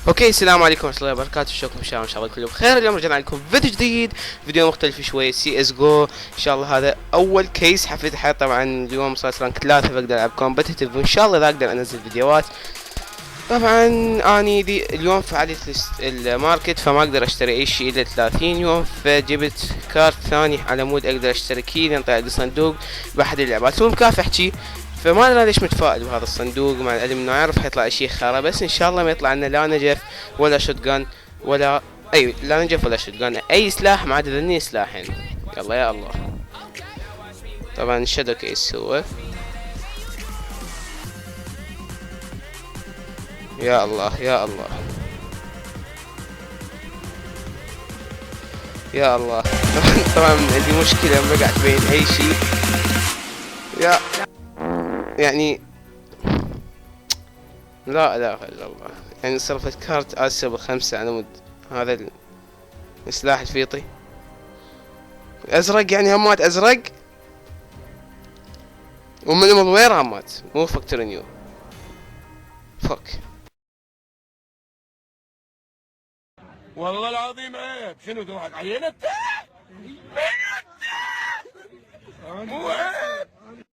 اوكي، السلام عليكم ورحمه الله وبركاته. شلونكم ان شاء الله كلكم بخير. اليوم رجعنا لكم فيديو جديد، فيديو مختلف شوي، سي اس جو. ان شاء الله هذا اول كيس حفيد طبعا اليوم صار رانك 3 فاقدر العب كومبتيتيف، وان شاء الله اذا اقدر انزل فيديوهات. طبعا اني دي اليوم فعالية الماركت، فما اقدر اشتري اي شيء الا 30 يوم، فجبت كارت ثاني على مود اقدر اشتري كي لان طلع لي صندوق باحد اللعبات. المكافح شي، فما ادري ليش متفائل بهذا الصندوق، مع العلم انه عارف حيطلع شيء خرا، بس ان شاء الله ما يطلع لنا لا نجف ولا شوتجان ولا اي لا نجف ولا شوتجان، اي سلاح ما عدا ذني سلاحين. يلا يا الله. طبعا شادو كيس هو. يا الله يا الله يا الله. طبعا عندي مشكلة بقعت بين اي شيء. يا يعني لا اله الا الله، يعني صرفت كارت اسيا ب5 على مود هذا السلاح الفيطي ازرق، يعني همات ازرق ومن وين همات مو فاكتور نيو. فك. والله العظيم عيب. شنو تضحك علينا انت؟ مو عيب.